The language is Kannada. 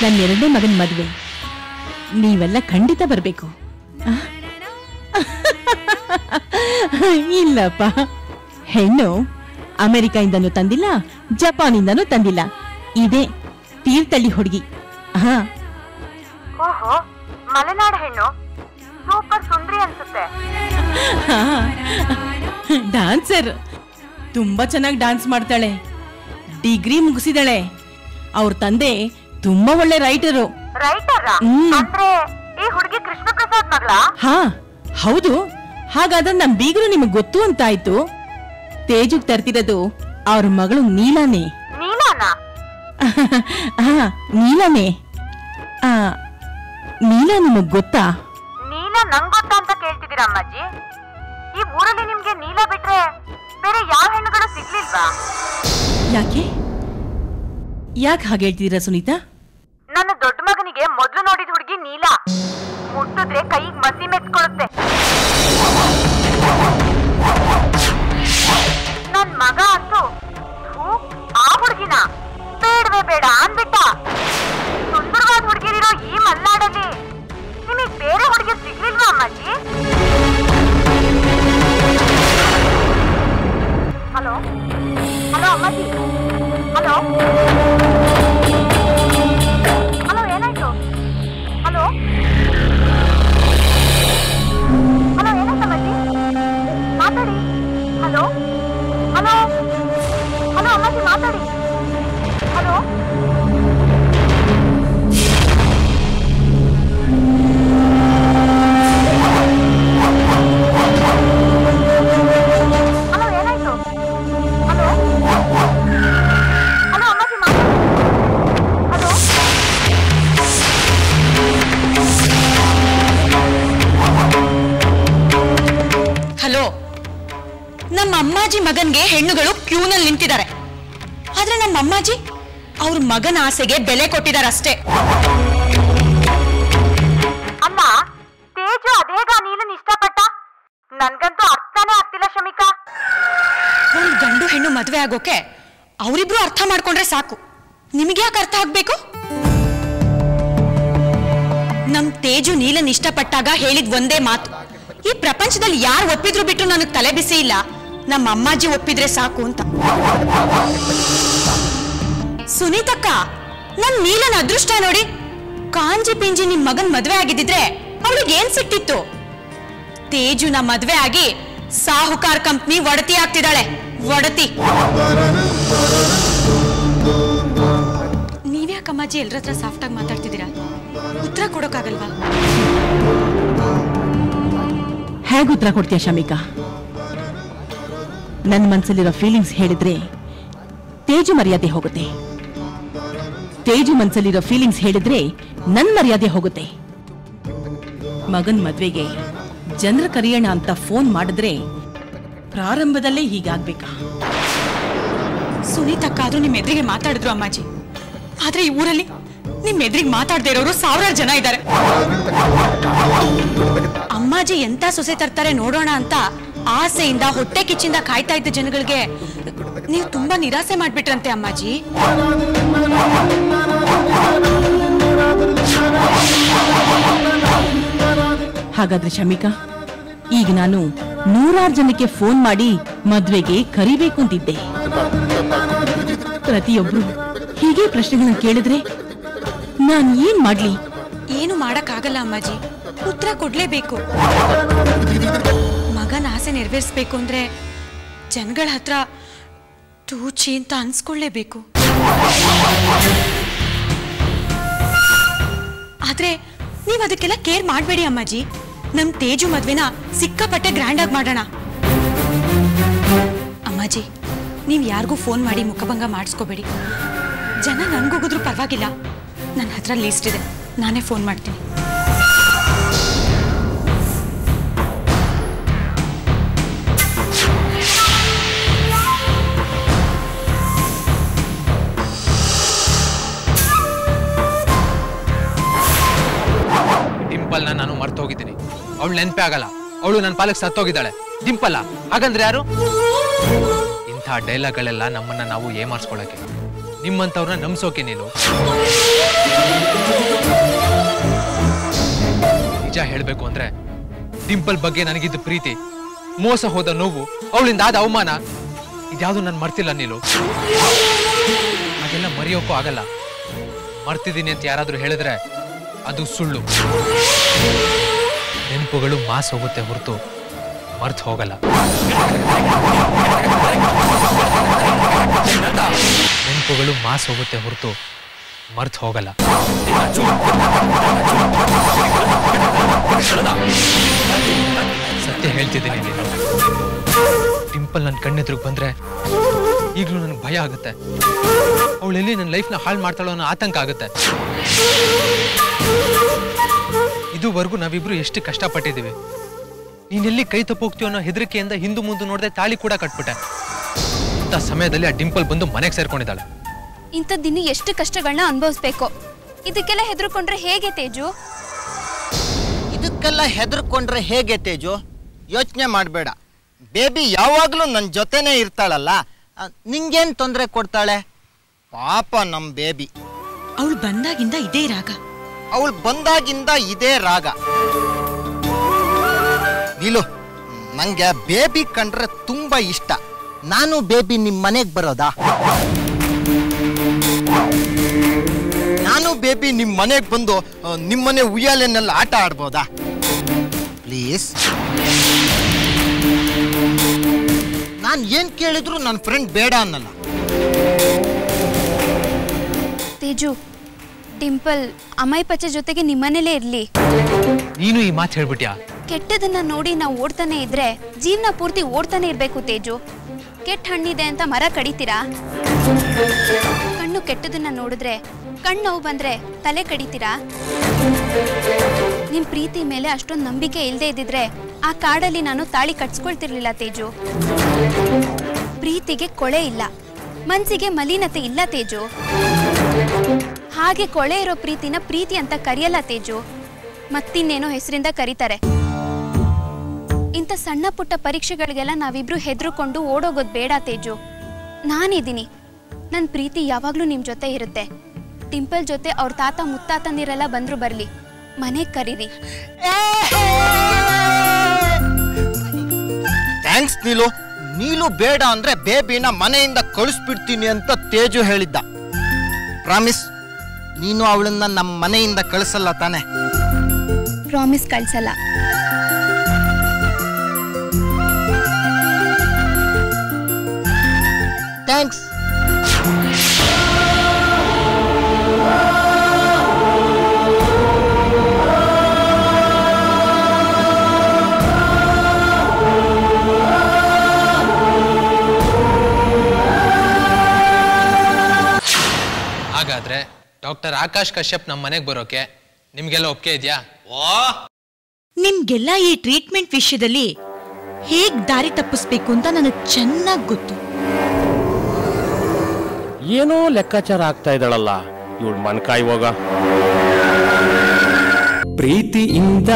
ನನ್ನ ಎರಡನೇ ಮಗನ ಮದುವೆ, ನೀವೆಲ್ಲ ಖಂಡಿತ ಬರಬೇಕು. ಇಲ್ಲಪ್ಪ, ಹೆಣ್ಣು ಅಮೆರಿಕಾಯಿಂದನೂ ತಂದಿಲ್ಲ, ಜಪಾನಿಂದನೂ ತಂದಿಲ್ಲ, ಇದೇ ತೀರ್ಥಹಳ್ಳಿ ಹುಡುಗಿ. ಓಹೋ, ಮಲೆನಾಡು ಹೆಣ್ಣು, ಸೂಪರ್ ಸುಂದರಿ ಅನ್ಸುತ್ತೆ. ಡಾನ್ಸರ್, ತುಂಬಾ ಚೆನ್ನಾಗಿ ಡಾನ್ಸ್ ಮಾಡ್ತಾಳೆ, ಡಿಗ್ರಿ ಮುಗಿಸಿದಾಳೆ. ಅವ್ರ ತಂದೆ ತುಂಬಾ ಒಳ್ಳೆ ರೈಟರು. ಅಂದ್ರೆ ಈ ಹುಡುಗಿ ಕೃಷ್ಣ ಪ್ರಸಾದ್ ಮಗಳ? ಹಾ ಹೌದು. ಹಾಗಾದ್ರೆ ನಮ್ ಬೀಗರು ನಿಮಗ್ ಗೊತ್ತು ಅಂತ ಆಯ್ತು. ತೇಜುಗ್ ತರ್ತಿರೋದು ಅವ್ರ ಮಗಳು ನೀಲಾನೇ. ನೀಲಾನೇ. ನೀಲಾ ನಿಮಗ್ ಗೊತ್ತಾ? ನೀಲಾ ನಂಗ್ ಗೊತ್ತಾ ಅಂತ ಕೇಳ್ತಿದ್ದೀರಾ ಅಮ್ಮಾಜಿ? ಈ ಊರಲ್ಲಿ ನಿಮ್ಗೆ ನೀಲಾ ಬಿಟ್ರೆ ಬೇರೆ ಯಾವ ಹೆಣ್ಣುಗಳು ಸಿಗ್ಲಿಲ್ವಾ? ಯಾಕೆ ಹಾಗೆ ಹೇಳ್ತಿದ್ದೀರಾ ಸುನೀತಾ? ನನ್ನ ದೊಡ್ಡ ಮಗನಿಗೆ ಮೊದ್ಲು ನೋಡಿದ ಹುಡುಗಿ ನೀಲಾ. ಮುಟ್ಟಿದ್ರೆ ಕೈಗೆ ಮಸಿ ಮೆಚ್ಕೊಳ್ಳುತ್ತೆ. ನನ್ ಮಗ ಅಂತೂ ಆ ಹುಡುಗಿನ ಬೇಡವೇ ಬೇಡ ಅಂದ್ಬಿಟ್ಟ. ಸುಂದರವಾದ ಹುಡುಗಿರಿರೋ ಈ ಮಲ್ನಾಡಲ್ಲಿ ನಿಮಗ್ ಬೇರೆ ಹುಡುಗಿ ಸಿಗ್ಲಿಲ್ವಾ ಅಮ್ಮಾಜಿ? ಹಲೋ ಹಲೋ ಅಮ್ಮಾಜಿ, ಹಲೋ ಹಲೋ, ಏನಾಯ್ತು? ಹಲೋ ಹಲೋ, ಏನಾಯ್ತು ಅಮ್ಮಾಜಿ? ಮಾತಾಡಿ. ಹಲೋ ಹಲೋ ಹಲೋ ಅಮ್ಮಾಜಿ, ಮಾತಾಡಿ. ಹಲೋ ಹಲೋ, ಏನಾಯ್ತು? ಹಲೋ ಹಲೋ ಅಮ್ಮಾಜಿ, ಮಾತಾಡಿ. ಹಲೋ ಹಲೋ, ನಮ್ಮ ಅಮ್ಮಾಜಿ ಮಗನ್ಗೆ ಹೆಣ್ಣುಗಳು ಕ್ಯೂನಲ್ಲಿ ನಿಂತಿದ್ದಾರೆ. ಆದ್ರೆ ನಮ್ಮ ಅಮ್ಮಾಜಿ ಅವ್ರ ಮಗನ ಆಸೆಗೆ ಬೆಲೆ ಕೊಟ್ಟಿದಾರಷ್ಟೇ. ಅಮ್ಮ, ತೇಜು ಅದೇಗ ನೀಲನ್ ಇಷ್ಟಪಟ್ಟ? ನನ್ಗಂತೂ ಅರ್ಥನೇ ಆಗ್ತಿಲ್ಲ ಶಮಿಕಾ. ಒಂದ್ ಗಂಡು ಹೆಣ್ಣು ಮದ್ವೆ ಆಗೋಕೆ ಅವರಿಬ್ರು ಅರ್ಥ ಮಾಡ್ಕೊಂಡ್ರೆ ಸಾಕು. ನಿಮಗೆ ಯಾಕೆ ಅರ್ಥ ಆಗ್ಬೇಕು? ನಮ್ ತೇಜು ನೀಲನ್ ಇಷ್ಟಪಟ್ಟಾಗ ಹೇಳಿದ್ ಒಂದೇ ಮಾತು, ಈ ಪ್ರಪಂಚದಲ್ಲಿ ಯಾರು ಒಪ್ಪಿದ್ರು ಬಿಟ್ರು ನನಗ್ ತಲೆ ಬಿಸಿ ಇಲ್ಲ, ನಮ್ಮ ಅಮ್ಮಾಜಿ ಒಪ್ಪಿದ್ರೆ ಸಾಕು ಅಂತ. ಸುನೀತಕ್ಕ, ನನ್ ನೀಲನ್ ಅದೃಷ್ಟ ನೋಡಿ. ಕಾಂಜಿ ಪಿಂಜಿ ನಿಮ್ ಮಗನ್ ಮದ್ವೆ ಆಗಿದ್ದಿದ್ರೆ ಅವಳಿಗೆ ಏನ್ ಸಿಕ್ತಿತ್ತು? ತೇಜುನ ಮದ್ವೆ ಆಗಿ ಸಾಹುಕಾರ್ ಕಂಪ್ನಿ ಒಡತಿ ಆಗ್ತಿದ್ದಾಳೆ. ಒಡತಿ. ನೀವ್ಯಾಕಮ್ಮಾಜಿ ಎಲ್ರ ಹತ್ರ ಸಾಫ್ಟ್ ಆಗಿ ಮಾತಾಡ್ತಿದ್ದೀರಾ? ಉತ್ತರ ಕೊಡೋಕ್ಕಾಗಲ್ವಾ? ಹೇಗೆ ಉತ್ತರ ಕೊಡ್ತೀಯ ಶಮಿಕಾ? ನನ್ನ ಮನಸ್ಸಲ್ಲಿರೋ ಫೀಲಿಂಗ್ಸ್ ಹೇಳಿದ್ರೆ ತೇಜು ಮರ್ಯಾದೆ ಹೋಗುತ್ತೆ. ತೇಜು ಮನಸ್ಸಲ್ಲಿರೋ ಫೀಲಿಂಗ್ಸ್ ಹೇಳಿದ್ರೆ ನನ್ ಮರ್ಯಾದೆ ಹೋಗುತ್ತೆ. ಮಗನ್ ಮದ್ವೆಗೆ ಜನರ ಕರೆಯೋಣ ಅಂತ ಫೋನ್ ಮಾಡಿದ್ರೆ ಪ್ರಾರಂಭದಲ್ಲೇ ಹೀಗಾಗ್ಬೇಕಾ? ಸುನೀತಕ್ಕ ಆದ್ರೂ ನಿಮ್ ಎದುರಿಗೆ ಮಾತಾಡಿದ್ರು ಅಮ್ಮಾಜಿ. ಆದ್ರೆ ಈ ಊರಲ್ಲಿ ನಿಮ್ ಎದುರಿಗೆ ಮಾತಾಡದೇ ಇರೋರು ಸಾವಿರಾರು ಜನ ಇದ್ದಾರೆ. ಅಮ್ಮಾಜಿ ಎಂತ ಸೊಸೆ ತರ್ತಾರೆ ನೋಡೋಣ ಅಂತ ಆಸೆಯಿಂದ ಹೊಟ್ಟೆ ಕಿಚ್ಚಿಂದ ಕಾಯ್ತಾ ಇದ್ದ ಜನಗಳಿಗೆ ನೀವು ತುಂಬಾ ನಿರಾಸೆ ಮಾಡ್ಬಿಟ್ರಂತೆ ಅಮ್ಮಾಜಿ. ಹಾಗಾದ್ರೆ ಶಮಿಕಾ, ಈಗ ನಾನು 100 ಜನಕ್ಕೆ ಫೋನ್ ಮಾಡಿ ಮದ್ವೆಗೆ ಕರಿಬೇಕು ಅಂತಿದ್ದೆ. ಪ್ರತಿಯೊಬ್ರು ಹೀಗೆ ಪ್ರಶ್ನೆಗಳನ್ನ ಕೇಳಿದ್ರೆ ನಾನ್ ಏನ್ ಮಾಡ್ಲಿ? ಏನು ಮಾಡಕ್ಕಾಗಲ್ಲ ಅಮ್ಮಾಜಿ, ಉತ್ತರ ಕೊಡ್ಲೇಬೇಕು. ಮಗನ ಆಸೆ ನೆರವೇರಿಸ್ಬೇಕು ಅಂದ್ರೆ ಜನಗಳ ಹತ್ರ ತೂಚಿ ಅಂತ ಅನ್ಸ್ಕೊಳ್ಳೇಬೇಕು. ಆದ್ರೆ ನೀವ್ ಅದಕ್ಕೆಲ್ಲ ಕೇರ್ ಮಾಡ್ಬೇಡಿ ಅಮ್ಮಾಜಿ. ನಮ್ ತೇಜು ಮದ್ವೆನ ಸಿಕ್ಕಾಪಟ್ಟೆ ಗ್ರ್ಯಾಂಡ್ ಆಗಿ ಮಾಡೋಣ. ಅಮ್ಮಾಜಿ, ನೀವ್ ಯಾರಿಗೂ ಫೋನ್ ಮಾಡಿ ಮುಖಭಂಗ ಮಾಡಿಸ್ಕೋಬೇಡಿ. ಜನ ನನ್ಗೋಗಿದ್ರು ಪರವಾಗಿಲ್ಲ, ನನ್ನ ಹತ್ರ ಲೀಸ್ಟ್ ಇದೆ, ನಾನೇ ಫೋನ್ ಮಾಡ್ತೀನಿ. ಡಿಂಪಲ್ನ ನಾನು ಮರ್ತು ಹೋಗಿದ್ದೀನಿ. ಅವಳು ನೆನಪೇ ಆಗಲ್ಲ. ಅವಳು ನನ್ನ ಪಾಲಕ್ಕೆ ಸತ್ತೋಗಿದ್ದಾಳೆ. ಡಿಂಪಲ್ಲ ಹಾಗಂದ್ರೆ ಯಾರು? ಇಂಥ ಡೈಲಾಗ್ಗಳೆಲ್ಲ ನಮ್ಮನ್ನ ನಾವು ಏಮಾರಿಸ್ಕೊಳ್ಳೋಕೆ. ನಿಮ್ಮಂತವ್ರನ್ನ ನಂಬಿಸೋಕೆ ನೀನು. ನಿಜ ಹೇಳ್ಬೇಕು ಅಂದ್ರೆ ಡಿಂಪಲ್ ಬಗ್ಗೆ ನನಗಿದ್ದ ಪ್ರೀತಿ, ಮೋಸ ಹೋದ ನೋವು, ಅವಳಿಂದ ಆದ ಅವಮಾನ ಇದ್ಯಾವುದು ನಾನು ಮರ್ತಿಲ್ಲ ನೀನು. ಅದೆಲ್ಲ ಮರೆಯೋಕ್ಕೂ ಆಗಲ್ಲ. ಮರ್ತಿದ್ದೀನಿ ಅಂತ ಯಾರಾದ್ರೂ ಹೇಳಿದ್ರೆ ಅದು ಸುಳ್ಳು. ನೆನಪುಗಳು ಮಾಸ್ ಹೋಗುತ್ತೆ ಹೊರತು ಮರ್ತು ಹೋಗಲ್ಲ. ನೆನಪುಗಳು ಮಾಸ್ ಹೋಗುತ್ತೆ ಹೊರತು ಮರ್ತು ಹೋಗಲ್ಲ. ಸತ್ಯ ಹೇಳ್ತಿದ್ದೀನಿ ನೀನು. ಡಿಂಪಲ್ ನನ್ನ ಕಣ್ಣೆದ್ರಿಗೆ ಬಂದ್ರೆ ಈಗಲೂ ನನಗೆ ಭಯ ಆಗುತ್ತೆ. ಅವಳೆಲ್ಲಿ ನನ್ನ ಲೈಫ್ನ ಹಾಳು ಮಾಡ್ತಾಳೋ ಅನ್ನೋ ಆತಂಕ ಆಗುತ್ತೆ. ಇದುವರೆಗೂ ನಾವಿಬ್ರು ಎಷ್ಟು ಕಷ್ಟಪಟ್ಟಿದ್ದೀವಿ. ನೀನೆಲ್ಲಿ ಕೈ ತಪ್ಪೋಗ್ತೀವೋ ಅನ್ನೋ ಹೆದರಿಕೆಯಿಂದ ಹಿಂದು ಮುಂದೆ ನೋಡದೆ ತಾಳಿ ಕೂಡ ಕಟ್ಬಿಟ್ಟೆ. ಇಂಥ ಸಮಯದಲ್ಲಿ ಆ ಡಿಂಪಲ್ ಬಂದು ಮನೆಗೆ ಸೇರ್ಕೊಂಡಿದ್ದಾಳೆ. ಇಂಥದ್ದಿನ್ನು ಎಷ್ಟು ಕಷ್ಟಗಳನ್ನ ಅನುಭವಿಸ್ಬೇಕು. ಇದಕ್ಕೆಲ್ಲ ಹೆದರ್ಕೊಂಡ್ರೆ ಹೇಗೆ ತೇಜು? ಇದಕ್ಕೆಲ್ಲ ಹೆದರ್ಕೊಂಡ್ರೆ ಹೇಗೆ ತೇಜು? ಯೋಚನೆ ಮಾಡಬೇಡ. ಬೇಬಿ ಯಾವಾಗಲೂ ನನ್ನ ಜೊತೆನೇ ಇರ್ತಾಳಲ್ಲ, ನಿಂಗೇನು ತೊಂದರೆ ಕೊಡ್ತಾಳೆ? ಪಾಪ ನಮ್ಮ ಬೇಬಿ. ಅವಳು ಬಂದಾಗಿಂದ ಇದೇ ರಾಗ. ಅವಳು ಬಂದಾಗಿಂದ ಇದೇ ರಾಗ. ನಿಲು, ನಂಗೆ ಬೇಬಿ ಕಂಡ್ರೆ ತುಂಬಾ ಇಷ್ಟ. ನಾನು ಬೇಬಿ ನಿಮ್ಮ ಮನೆಗೆ ಬರೋದಾ? ನಾನು ಬೇಬಿ ನಿಮ್ಮ ಮನೆಗೆ ಬಂದು ನಿಮ್ಮನೆ ಉಯ್ಯಾಲೆನೆಲ್ಲ ಆಟ ಆಡ್ಬೋದಾ ಪ್ಲೀಸ್? ನಾನು ಏನ್ ಕೇಳಿದ್ರು ನನ್ನ ಫ್ರೆಂಡ್ ಬೇಡ ಅನ್ನಲ್ಲ. ತೇಜು, ಡಿಂಪಲ್ ಅಮ್ಮಾಯಿ ಪಚ್ಚೆ ಜೊತೆಗೆ ನಿಮ್ಮನೇಲೇ ಇರ್ಲಿ. ನೀನು ಈ ಮಾತು ಹೇಳ್ಬಿಟ್ಯಾ? ಕೆಟ್ಟದನ್ನ ನೋಡಿ ನಾವು ಓಡ್ತಾನೆ ಇದ್ರೆ ಜೀವನ ಪೂರ್ತಿ ಓಡ್ತಾನೆ ಇರ್ಬೇಕು ತೇಜು. ಕೆಟ್ಟ ಹಣ್ಣಿದೆ ಅಂತ ಮರ ಕಡಿತೀರಾ? ಕಣ್ಣು ಕೆಟ್ಟದನ್ನ ನೋಡಿದ್ರೆ, ಕಣ್ಣು ನೋವು ಬಂದ್ರೆ ತಲೆ ಕಡಿತೀರಾ? ನಿಮ್ ಪ್ರೀತಿ ಮೇಲೆ ಅಷ್ಟೊಂದು ನಂಬಿಕೆ ಇಲ್ಲದೆ ಇದ್ದಿದ್ರೆ ಆ ಕಾಡಲ್ಲಿ ನಾನು ತಾಳಿ ಕಟ್ಸ್ಕೊಳ್ತಿರ್ಲಿಲ್ಲ ತೇಜು. ಪ್ರೀತಿಗೆ ಕೊಳೆ ಇಲ್ಲ, ಮನ್ಸಿಗೆ ಮಲಿನತೆ ಇಲ್ಲ ತೇಜು. ಹಾಗೆ ಕೊಳೆ ಇರೋ ಪ್ರೀತಿನ ಪ್ರೀತಿ ಅಂತ ಕರೆಯಲ್ಲ ತೇಜು, ಮತ್ತಿನ್ನೇನೋ ಹೆಸರಿಂದ ಕರೀತಾರೆ. ಇಂಥ ಸಣ್ಣ ಪುಟ್ಟ ಪರೀಕ್ಷೆಗಳಿಗೆಲ್ಲ ನಾವಿಬ್ರು ಹೆದರ್ಕೊಂಡು ಓಡೋಗೋದು ಬೇಡ ತೇಜು. ನಾನಿದ್ದೀನಿ, ನನ್ನ ಪ್ರೀತಿ ಯಾವಾಗ್ಲೂ ನಿಮ್ ಜೊತೆ ಇರುತ್ತೆ. ಡಿಂಪಲ್ ಜೊತೆ ಅವ್ರ ತಾತ ಮುತ್ತಾತಂದಿರೆಲ್ಲ ಬಂದ್ರು ಬರ್ಲಿ, ಮನೆಗೆ ಕರೀರಿ. ಥ್ಯಾಂಕ್ಸ್ ನೀಲು. ನೀಲು ಬೇಡ ಅಂದ್ರೆ ಬೇಬಿನ ಮನೆಯಿಂದ ಕಳಿಸ್ಬಿಡ್ತೀನಿ ಅಂತ ತೇಜು ಹೇಳಿದ್ದ. ಪ್ರಾಮಿಸ್, ನೀನು ಅವಳನ್ನ ನಮ್ಮ ಮನೆಯಿಂದ ಕಳಿಸಲ್ಲ ತಾನೆ? ಪ್ರಾಮಿಸ್ ಕಳ್ಸಲ್ಲ. ಥ್ಯಾಂಕ್ಸ್. ಹಾಗಾದ್ರೆ ಡಾಕ್ಟರ್ ಆಕಾಶ್ ಕಶ್ಯಪ್ ನಮ್ಮ ಮನೆಗೆ ಬರೋಕೆ ನಿಮ್ಗೆಲ್ಲ ಒಪ್ಪಿಗೆ ಇದೆಯಾ? ನಿಮ್ಗೆಲ್ಲ ಈ ಟ್ರೀಟ್ಮೆಂಟ್ ವಿಷಯದಲ್ಲಿ ಹೇಗ್ ದಾರಿ ತಪ್ಪಿಸ್ಬೇಕು ಅಂತ ನನಗೆ ಚೆನ್ನಾಗಿ ಗೊತ್ತು. ಏನೋ ಲೆಕ್ಕಾಚಾರ ಆಗ್ತಾ ಇದ್ದಾಳಲ್ಲ ಇವಳು. ಮನ್ಕಾಯಿ ಹೋಗ. ಪ್ರೀತಿಯಿಂದ